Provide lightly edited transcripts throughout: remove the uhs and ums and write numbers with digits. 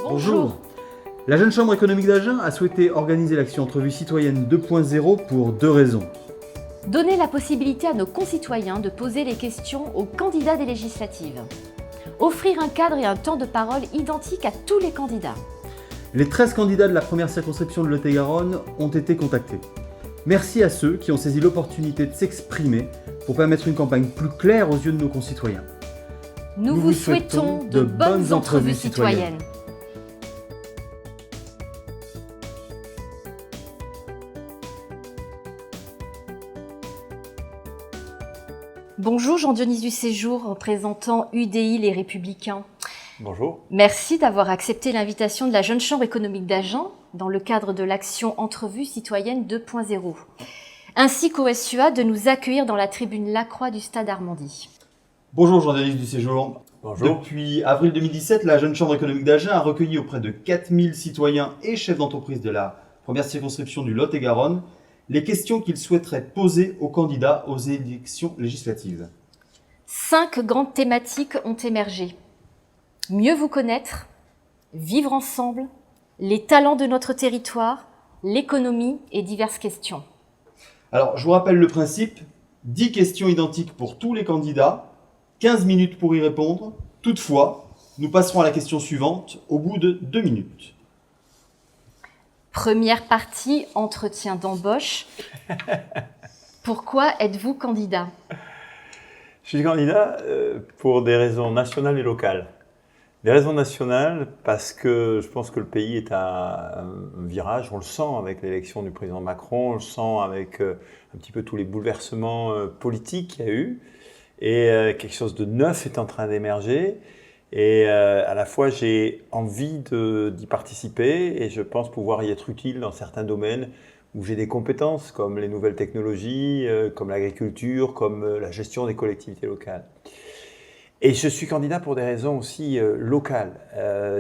Bonjour. La Jeune Chambre économique d'Agen a souhaité organiser l'action Entrevue citoyenne 2.0 pour deux raisons. Donner la possibilité à nos concitoyens de poser les questions aux candidats des législatives. Offrir un cadre et un temps de parole identiques à tous les candidats. Les 13 candidats de la première circonscription de Lot-et-Garonne ont été contactés. Merci à ceux qui ont saisi l'opportunité de s'exprimer pour permettre une campagne plus claire aux yeux de nos concitoyens. Nous vous souhaitons de bonnes entrevues citoyennes. Bonjour Jean-Dionys du Séjour, représentant UDI Les Républicains. Bonjour. Merci d'avoir accepté l'invitation de la Jeune Chambre économique d'Agen dans le cadre de l'action Entrevue citoyenne 2.0, ainsi qu'au SUA de nous accueillir dans la tribune Lacroix du Stade Armandie. Bonjour Jean-Dionys du Séjour. Bonjour. Depuis avril 2017, la Jeune Chambre économique d'Agen a recueilli auprès de 4000 citoyens et chefs d'entreprise de la première circonscription du Lot-et-Garonne les questions qu'ils souhaiteraient poser aux candidats aux élections législatives. 5 grandes thématiques ont émergé. Mieux vous connaître, vivre ensemble, les talents de notre territoire, l'économie et diverses questions. Alors, je vous rappelle le principe, 10 questions identiques pour tous les candidats, 15 minutes pour y répondre. Toutefois, nous passerons à la question suivante au bout de 2 minutes. Première partie, entretien d'embauche. Pourquoi êtes-vous candidat ? Je suis candidat pour des raisons nationales et locales. Des raisons nationales parce que je pense que le pays est à un virage, on le sent avec l'élection du président Macron, on le sent avec un petit peu tous les bouleversements politiques qu'il y a eu, et quelque chose de neuf est en train d'émerger. Et à la fois, j'ai envie d'y participer et je pense pouvoir y être utile dans certains domaines où j'ai des compétences, comme les nouvelles technologies, comme l'agriculture, comme la gestion des collectivités locales. Et je suis candidat pour des raisons aussi locales.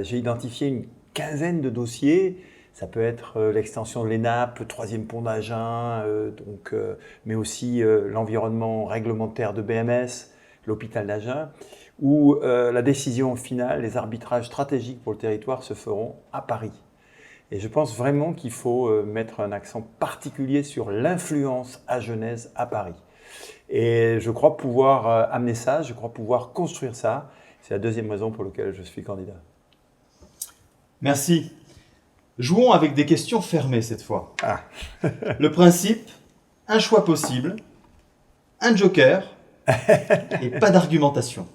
J'ai identifié une quinzaine de dossiers. Ça peut être l'extension de l'ENAP, le 3e pont d'Agen, mais aussi l'environnement réglementaire de BMS, l'hôpital d'Agen, où la décision finale, les arbitrages stratégiques pour le territoire se feront à Paris. Et je pense vraiment qu'il faut mettre un accent particulier sur l'influence agenaise à Paris. Et je crois pouvoir amener ça, je crois pouvoir construire ça. C'est la deuxième raison pour laquelle je suis candidat. Merci. Jouons avec des questions fermées cette fois. Ah. Le principe, un choix possible, un joker et pas d'argumentation.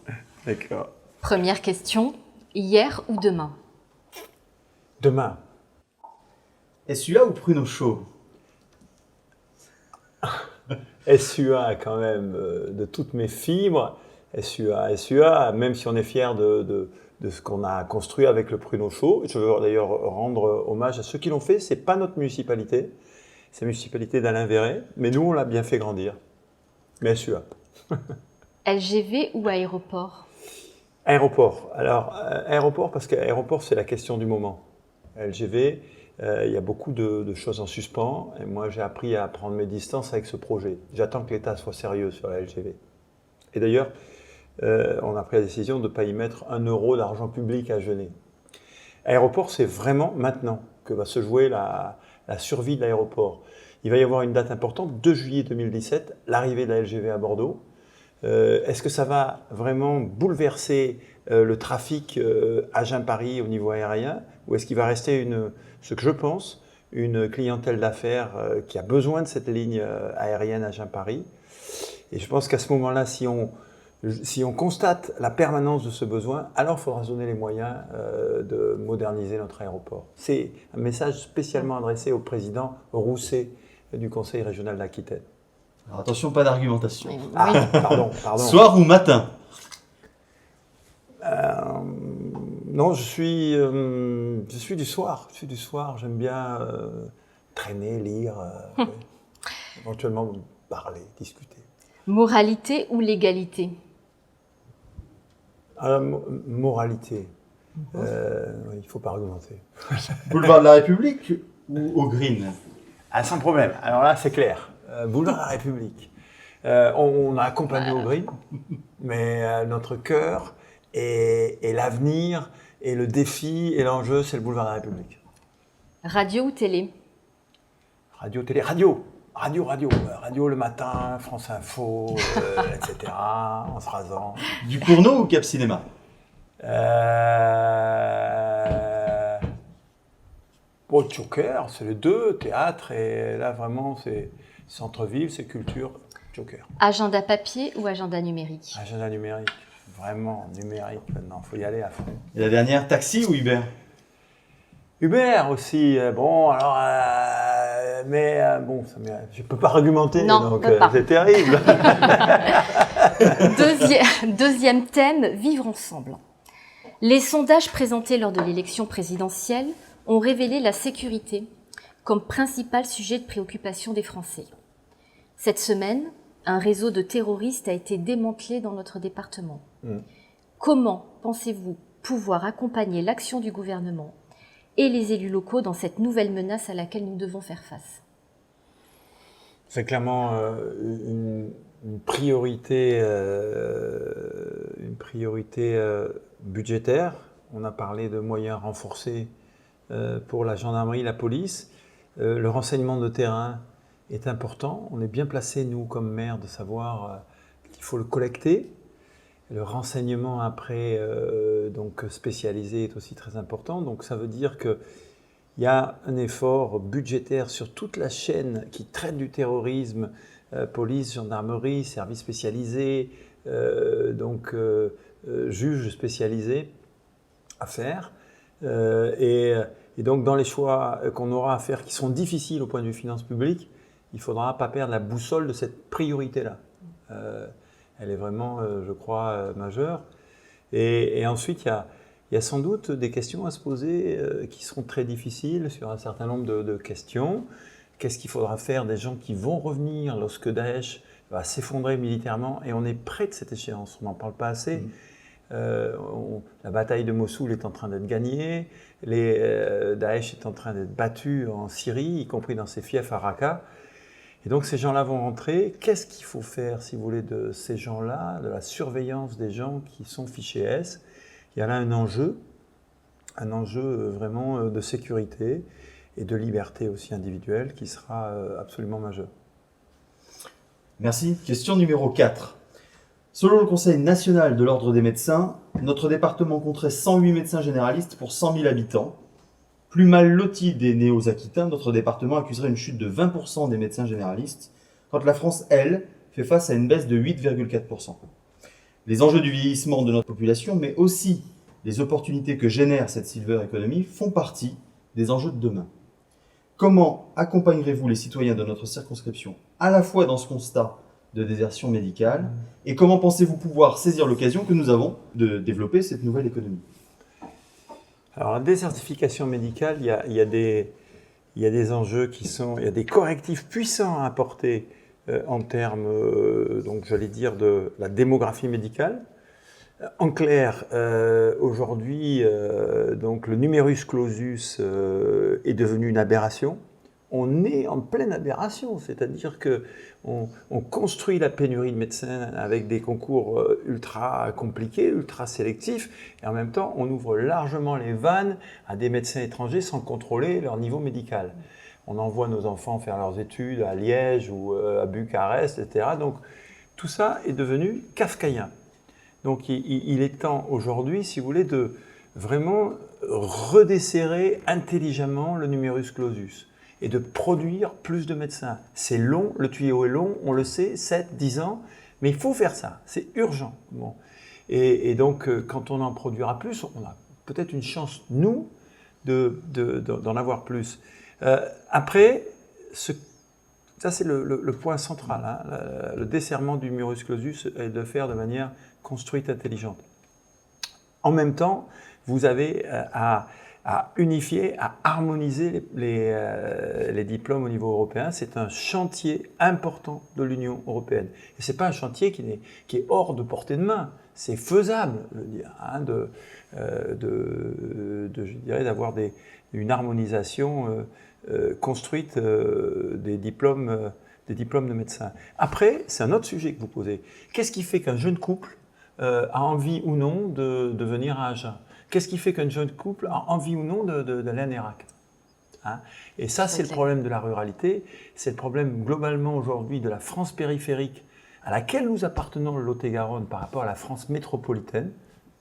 D'accord. Première question, hier ou demain ? Demain. SUA ou pruneau chaud ? SUA quand même, de toutes mes fibres. SUA, même si on est fier de ce qu'on a construit avec le pruneau chaud. Je veux d'ailleurs rendre hommage à ceux qui l'ont fait. Ce n'est pas notre municipalité, c'est la municipalité d'Alain Verret, mais nous on l'a bien fait grandir. Mais SUA. LGV ou aéroport ? Aéroport. Alors, aéroport, parce qu'aéroport, c'est la question du moment. LGV, il y a beaucoup de choses en suspens. Et moi, j'ai appris à prendre mes distances avec ce projet. J'attends que l'État soit sérieux sur la LGV. Et d'ailleurs, on a pris la décision de ne pas y mettre 1 euro d'argent public à Genève. Aéroport, c'est vraiment maintenant que va se jouer la survie de l'aéroport. Il va y avoir une date importante, 2 juillet 2017, l'arrivée de la LGV à Bordeaux. Est-ce que ça va vraiment bouleverser le trafic Agen-Paris au niveau aérien, ou est-ce qu'il va rester ce que je pense, une clientèle d'affaires qui a besoin de cette ligne aérienne Agen-Paris? Et je pense qu'à ce moment-là, si on constate la permanence de ce besoin, alors il faudra se donner les moyens de moderniser notre aéroport. C'est un message spécialement adressé au président Rousset du Conseil régional d'Aquitaine. Alors attention, pas d'argumentation. Oui. Pardon. Soir ou matin ? Non, je suis du soir. J'aime bien traîner, lire, éventuellement parler, discuter. Moralité ou légalité ? Moralité. Il ne faut pas argumenter. Boulevard de la République ou au Green ? Ah, sans problème. Alors là, c'est clair. Boulevard de la République. On a accompagné au Green, mais notre cœur et l'avenir et le défi et l'enjeu, c'est le boulevard de la République. Radio ou télé? Radio, télé, radio. Radio le matin, France Info, etc. En se rasant. Du porno ou Cap Cinéma? Bon, Joker, c'est les deux, théâtre, et là vraiment c'est centre-ville, c'est culture, Joker. Agenda papier ou agenda numérique? Agenda numérique, vraiment numérique maintenant, il faut y aller à fond. Et la dernière, taxi ou Uber? Uber aussi, bon alors, bon, je peux pas argumenter, Non, donc peut pas. c'est terrible. Deuxième thème, vivre ensemble. Les sondages présentés lors de l'élection présidentielle ont révélé la sécurité comme principal sujet de préoccupation des Français. Cette semaine, un réseau de terroristes a été démantelé dans notre département. Comment pensez-vous pouvoir accompagner l'action du gouvernement et les élus locaux dans cette nouvelle menace à laquelle nous devons faire face? C'est clairement une priorité budgétaire. On a parlé de moyens renforcés pour la gendarmerie, la police. Le renseignement de terrain est important. On est bien placé, nous, comme maire, de savoir qu'il faut le collecter. Le renseignement après, donc spécialisé, est aussi très important. Donc ça veut dire qu'il y a un effort budgétaire sur toute la chaîne qui traite du terrorisme, police, gendarmerie, services spécialisés, juges spécialisés à faire. Et donc dans les choix qu'on aura à faire qui sont difficiles au point de vue finances publiques, il ne faudra pas perdre la boussole de cette priorité-là. Elle est vraiment, je crois, majeure. Et ensuite, il y a sans doute des questions à se poser qui seront très difficiles sur un certain nombre de questions. Qu'est-ce qu'il faudra faire des gens qui vont revenir lorsque Daesh va s'effondrer militairement? Et on est près de cette échéance, on n'en parle pas assez. La bataille de Mossoul est en train d'être gagnée, Daesh est en train d'être battu en Syrie, y compris dans ses fiefs à Raqqa. Et donc ces gens-là vont rentrer. Qu'est-ce qu'il faut faire, si vous voulez, de ces gens-là, de la surveillance des gens qui sont fichés S? Il y a là un enjeu vraiment de sécurité et de liberté aussi individuelle qui sera absolument majeur. Merci. Question numéro 4. Selon le Conseil national de l'Ordre des médecins, notre département compterait 108 médecins généralistes pour 100 000 habitants. Plus mal loti des Néo-Aquitains, notre département accuserait une chute de 20% des médecins généralistes, quand la France, elle, fait face à une baisse de 8,4%. Les enjeux du vieillissement de notre population, mais aussi les opportunités que génère cette silver economy, font partie des enjeux de demain. Comment accompagnerez-vous les citoyens de notre circonscription, à la fois dans ce constat de désertion médicale, et comment pensez-vous pouvoir saisir l'occasion que nous avons de développer cette nouvelle économie? Alors la désertification médicale, il y a des enjeux il y a des correctifs puissants à apporter en termes, donc j'allais dire, de la démographie médicale. En clair, aujourd'hui, donc le numerus clausus est devenu une aberration. On est en pleine aberration, c'est-à-dire qu'on construit la pénurie de médecins avec des concours ultra compliqués, ultra sélectifs, et en même temps, on ouvre largement les vannes à des médecins étrangers sans contrôler leur niveau médical. On envoie nos enfants faire leurs études à Liège ou à Bucarest, etc. Donc tout ça est devenu kafkaïen. Donc il est temps aujourd'hui, si vous voulez, de vraiment redesserrer intelligemment le numerus clausus et de produire plus de médecins. C'est long, le tuyau est long, on le sait, 7, 10 ans, mais il faut faire ça, c'est urgent. Bon. Et donc, quand on en produira plus, on a peut-être une chance, nous, d'en avoir plus. Après, ça c'est le point central, hein, le desserrement du numerus clausus est de le faire de manière construite, intelligente. En même temps, vous avez à unifier, à harmoniser les diplômes au niveau européen. C'est un chantier important de l'Union européenne. Et ce n'est pas un chantier qui est hors de portée de main. C'est faisable, je veux dire, hein, je dirais, d'avoir une harmonisation construite des diplômes de médecins. Après, c'est un autre sujet que vous posez. Qu'est-ce qui fait qu'un jeune couple a envie ou non de venir à Agen? Qu'est-ce qui fait qu'un jeune couple a envie ou non d'aller en Irak? Hein? Et ça, c'est le problème de la ruralité, c'est le problème globalement aujourd'hui de la France périphérique à laquelle nous appartenons, le Lot-et-Garonne, par rapport à la France métropolitaine.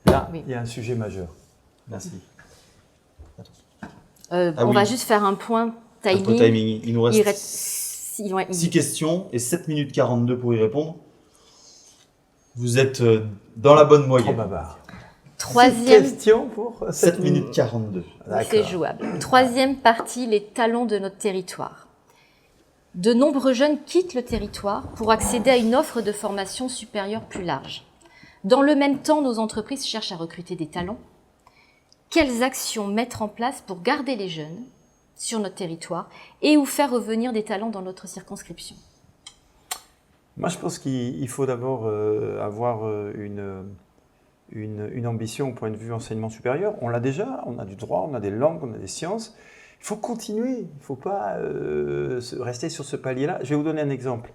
Là, il y a un sujet majeur. Merci. On va juste faire un point timing. Timing. Il nous reste Il reste 6 questions et 7 minutes 42 pour y répondre. Vous êtes dans la bonne moyenne. Trop bavard. Troisième question pour 7 minutes 42. C'est jouable. Troisième partie, les talents de notre territoire. De nombreux jeunes quittent le territoire pour accéder à une offre de formation supérieure plus large. Dans le même temps, nos entreprises cherchent à recruter des talents. Quelles actions mettre en place pour garder les jeunes sur notre territoire et ou faire revenir des talents dans notre circonscription? Moi, je pense qu'il faut d'abord avoir une ambition au point de vue enseignement supérieur. On l'a déjà, on a du droit, on a des langues, on a des sciences. Il faut continuer, il ne faut pas rester sur ce palier-là. Je vais vous donner un exemple.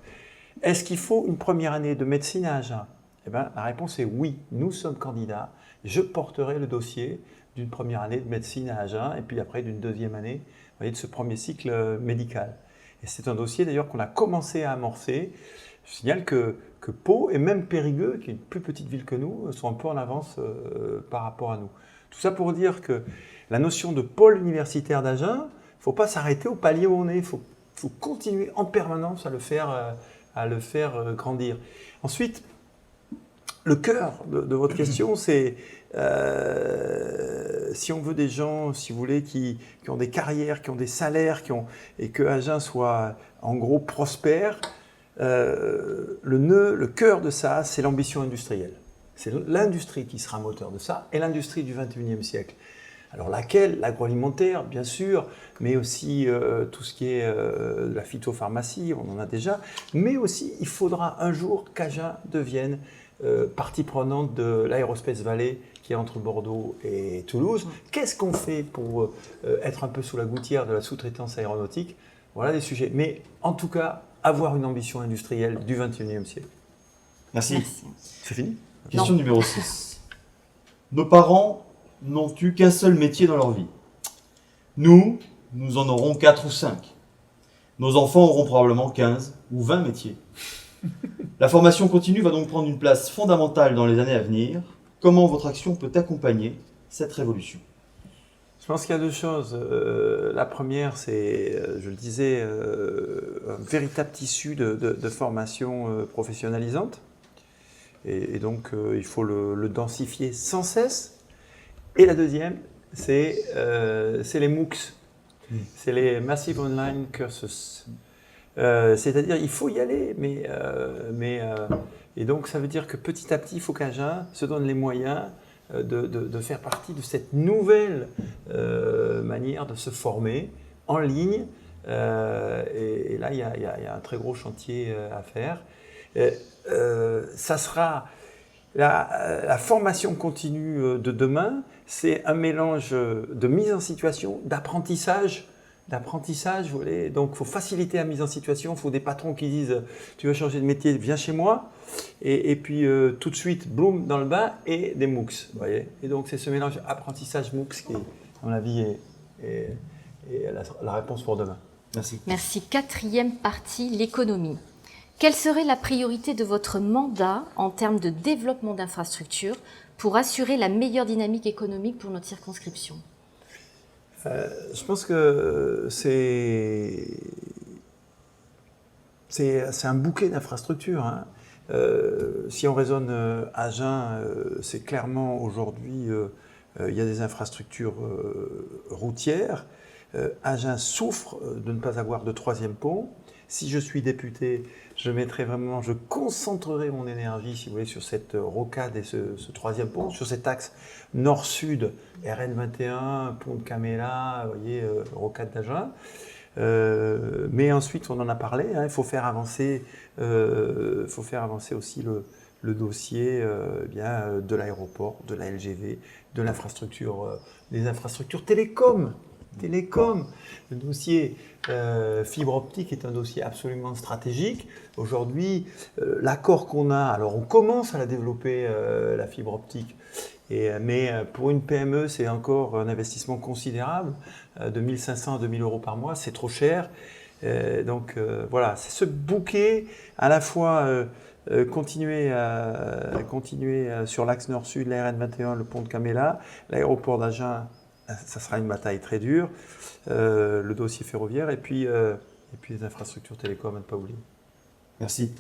Est-ce qu'il faut une première année de médecine à Agen? Eh bien, la réponse est oui, nous sommes candidats. Je porterai le dossier d'une première année de médecine à Agen et puis après d'une deuxième année, vous voyez, de ce premier cycle médical. Et c'est un dossier d'ailleurs qu'on a commencé à amorcer. Je signale que Pau et même Périgueux, qui est une plus petite ville que nous, sont un peu en avance par rapport à nous. Tout ça pour dire que la notion de pôle universitaire d'Agen, il ne faut pas s'arrêter au palier où on est, il faut continuer en permanence à le faire grandir. Ensuite, le cœur de votre question, c'est si on veut des gens, si vous voulez, qui ont des carrières, qui ont des salaires, et que Agen soit en gros prospère, le cœur de ça, c'est l'ambition industrielle. C'est l'industrie qui sera moteur de ça, et l'industrie du XXIe siècle. Alors laquelle? L'agroalimentaire, bien sûr, mais aussi tout ce qui est la phytopharmacie, on en a déjà, mais aussi il faudra un jour qu'Agen devienne partie prenante de l'Aerospace Valley qui est entre Bordeaux et Toulouse. Qu'est-ce qu'on fait pour être un peu sous la gouttière de la sous-traitance aéronautique? Voilà des sujets. Mais en tout cas, avoir une ambition industrielle du XXIe siècle. Merci. C'est fini? Question numéro 6. Nos parents n'ont eu qu'un seul métier dans leur vie. Nous en aurons 4 ou 5. Nos enfants auront probablement 15 ou 20 métiers. La formation continue va donc prendre une place fondamentale dans les années à venir. Comment votre action peut accompagner cette révolution? Je pense qu'il y a deux choses. La première, c'est, je le disais, un véritable tissu de formation professionnalisante. Et donc, il faut le densifier sans cesse. Et la deuxième, c'est les MOOCs. C'est les Massive Online Courses. C'est-à-dire, il faut y aller, et donc ça veut dire que petit à petit, il faut qu'Agen se donne les moyens de faire partie de cette nouvelle manière de se former en ligne. Et là, il y a un très gros chantier à faire. Ça sera la formation continue de demain, c'est un mélange de mise en situation, d'apprentissage, vous voyez. Donc, il faut faciliter la mise en situation. Il faut des patrons qui disent « tu veux changer de métier, viens chez moi ». Et puis, tout de suite, boum, dans le bain et des MOOCs, vous voyez. Et donc, c'est ce mélange apprentissage MOOCs qui, à mon avis, est la réponse pour demain. Merci. Merci. Quatrième partie, l'économie. Quelle serait la priorité de votre mandat en termes de développement d'infrastructures pour assurer la meilleure dynamique économique pour notre circonscription? Je pense que c'est un bouquet d'infrastructures. Hein. Si on raisonne Agen, c'est clairement aujourd'hui, il y a des infrastructures routières. Agen souffre de ne pas avoir de troisième pont. Si je suis député, je concentrerai mon énergie, si vous voulez, sur cette rocade et ce troisième pont, sur cet axe nord-sud, RN21, pont de Caméla, vous voyez, rocade d'Agen. Mais ensuite, on en a parlé, hein, il faut faire avancer aussi le dossier de l'aéroport, de la LGV, de l'infrastructure, des infrastructures télécom. télécom, le dossier fibre optique est un dossier absolument stratégique. Aujourd'hui, l'accord qu'on a, alors on commence à la développer, la fibre optique, mais pour une PME, c'est encore un investissement considérable, de 1 500 à 2 000 euros par mois, c'est trop cher. Donc voilà, c'est ce bouquet à la fois continuer sur l'axe nord-sud, la RN 21, le pont de Camella, l'aéroport d'Agen, ça sera une bataille très dure, le dossier ferroviaire et puis les infrastructures télécom à ne pas oublier. Merci.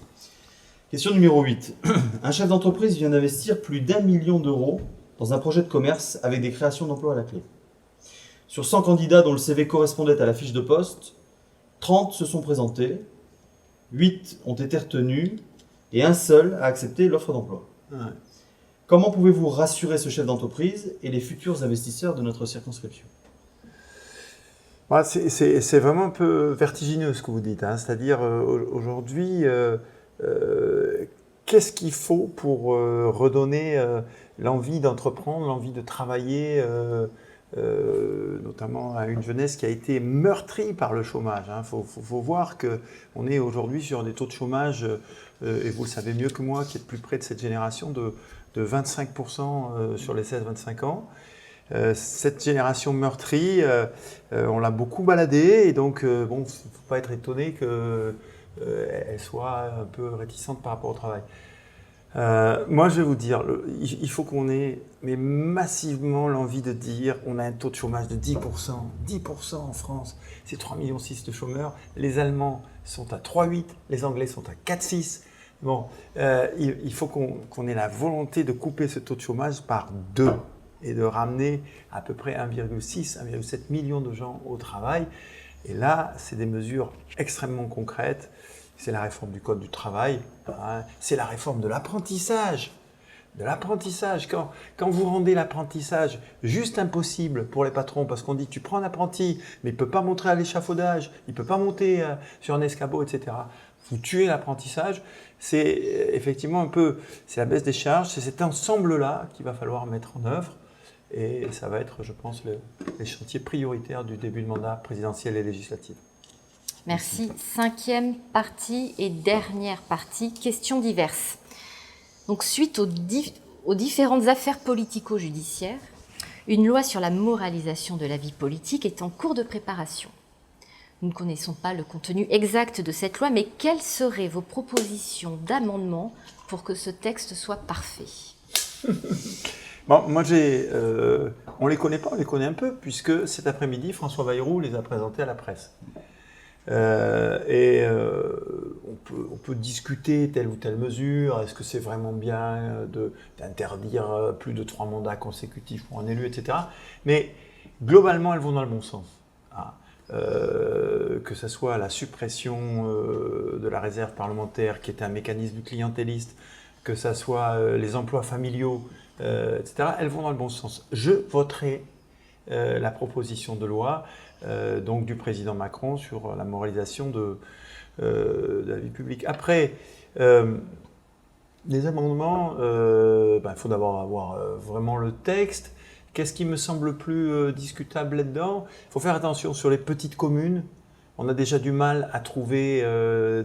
Question numéro 8. Un chef d'entreprise vient d'investir plus d'1 million d'euros dans un projet de commerce avec des créations d'emplois à la clé. Sur 100 candidats dont le CV correspondait à la fiche de poste, 30 se sont présentés, 8 ont été retenus et un seul a accepté l'offre d'emploi. Ouais. Comment pouvez-vous rassurer ce chef d'entreprise et les futurs investisseurs de notre circonscription? Ouais, c'est vraiment un peu vertigineux ce que vous dites, hein. C'est-à-dire aujourd'hui, qu'est-ce qu'il faut pour redonner l'envie d'entreprendre, l'envie de travailler, notamment à une jeunesse qui a été meurtrie par le chômage. Il faut voir qu'on est aujourd'hui sur des taux de chômage, et vous le savez mieux que moi, qui êtes plus près de cette génération, de 25% sur les 16-25 ans. Cette génération meurtrie, on l'a beaucoup baladée, et donc il ne faut pas être étonné qu'elle soit un peu réticente par rapport au travail. Moi, je vais vous dire, il faut qu'on ait massivement l'envie de dire on a un taux de chômage de 10%. 10% en France, c'est 3,6 millions de chômeurs. Les Allemands sont à 3,8, les Anglais sont à 4,6. Bon, il faut qu'on ait la volonté de couper ce taux de chômage par 2 et de ramener à peu près 1,6, 1,7 million de gens au travail. Et là, c'est des mesures extrêmement concrètes. C'est la réforme du Code du travail, hein, c'est la réforme de l'apprentissage. Quand vous rendez l'apprentissage juste impossible pour les patrons, parce qu'on dit tu prends un apprenti, mais il ne peut pas monter à l'échafaudage, il ne peut pas monter sur un escabeau, etc. Vous tuez l'apprentissage, c'est effectivement un peu, c'est la baisse des charges, c'est cet ensemble-là qu'il va falloir mettre en œuvre. Et ça va être, je pense, les chantiers prioritaires du début de mandat présidentiel et législatif. Merci. 5e partie et dernière partie, questions diverses. Donc, suite aux différentes affaires politico-judiciaires, une loi sur la moralisation de la vie politique est en cours de préparation. Nous ne connaissons pas le contenu exact de cette loi, mais quelles seraient vos propositions d'amendement pour que ce texte soit parfait? Bon, moi, on ne les connaît pas, on les connaît un peu, puisque cet après-midi, François Bayrou les a présentés à la presse. On peut discuter telle ou telle mesure, est-ce que c'est vraiment bien d'interdire plus de 3 mandats consécutifs pour un élu, etc. Mais globalement, elles vont dans le bon sens. Que ce soit la suppression de la réserve parlementaire, qui est un mécanisme clientéliste, que ce soit les emplois familiaux, etc., elles vont dans le bon sens. Je voterai la proposition de loi donc du président Macron sur la moralisation de la vie publique. Après, les amendements, il faut d'abord avoir vraiment le texte. Qu'est-ce qui me semble le plus discutable là-dedans? Il faut faire attention sur les petites communes. On a déjà du mal à trouver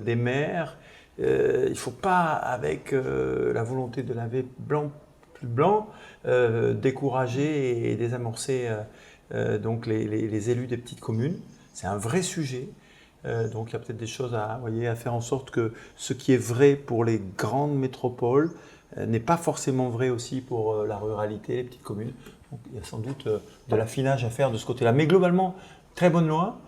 des maires. Il ne faut pas, avec la volonté de laver blanc plus blanc, décourager et désamorcer donc les élus des petites communes. C'est un vrai sujet. Donc il y a peut-être des choses à faire en sorte que ce qui est vrai pour les grandes métropoles n'est pas forcément vrai aussi pour la ruralité, les petites communes. Donc, il y a sans doute de l'affinage à faire de ce côté-là. Mais globalement, très bonne loi.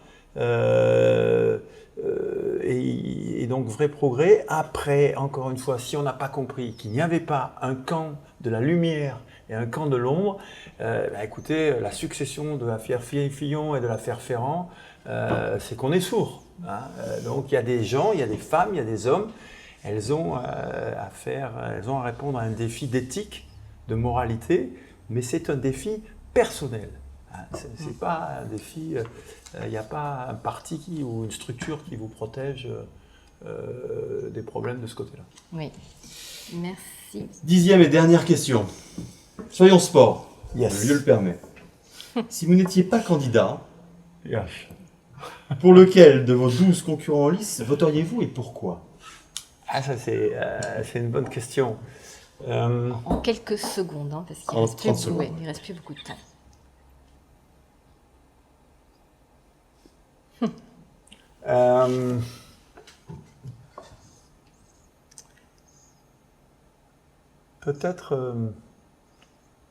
Et donc vrai progrès. Après, encore une fois, si on n'a pas compris qu'il n'y avait pas un camp de la lumière et un camp de l'ombre, écoutez, la succession de l'affaire Fillon et de l'affaire Ferrand, c'est qu'on est sourd. Hein. Donc il y a des gens, il y a des femmes, il y a des hommes, elles ont à répondre à un défi d'éthique, de moralité, mais c'est un défi personnel. C'est pas un défi, il n'y a pas un parti ou une structure qui vous protège des problèmes de ce côté-là. Oui, merci. 10e et dernière question. Soyons sport, Yes. le lieu le permet. Si vous n'étiez pas candidat, Yes. Pour lequel de vos 12 concurrents en lice voteriez-vous et pourquoi? Ah, ça c'est une bonne question. En quelques secondes, hein, parce qu'il En ne reste, 30 plus- secondes. ouais, il reste plus beaucoup de temps. Peut-être,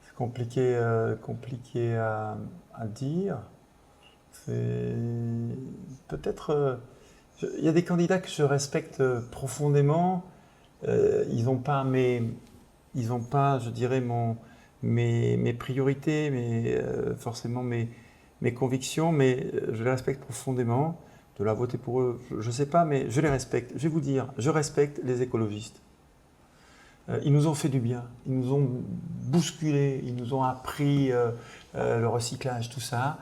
c'est compliqué à dire. C'est peut-être, il y a des candidats que je respecte profondément. Ils n'ont pas je dirais, mes priorités, forcément mes convictions, mais je les respecte profondément. De la voter pour eux, je ne sais pas, mais je les respecte. Je vais vous dire, je respecte les écologistes. Ils nous ont fait du bien, ils nous ont bousculés, ils nous ont appris le recyclage, tout ça.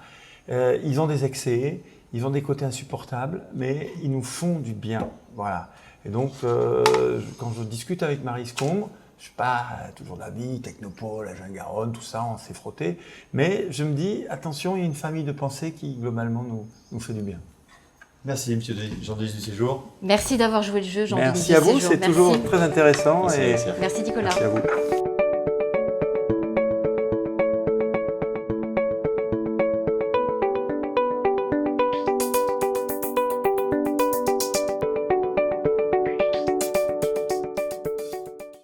Ils ont des excès, ils ont des côtés insupportables, mais ils nous font du bien. Voilà. Et donc, quand je discute avec Maryse Combre, je ne suis pas toujours d'avis, Technopole, Agen-Garonne, tout ça, on s'est frotté. Mais je me dis, attention, il y a une famille de pensée qui, globalement, nous fait du bien. Merci, monsieur Jean-Denis Dusséjour. Merci d'avoir joué le jeu, Jean-Denis Merci à vous, Dusséjour. c'est toujours très intéressant. Merci, Et Alexia. Merci Nicolas. merci à vous.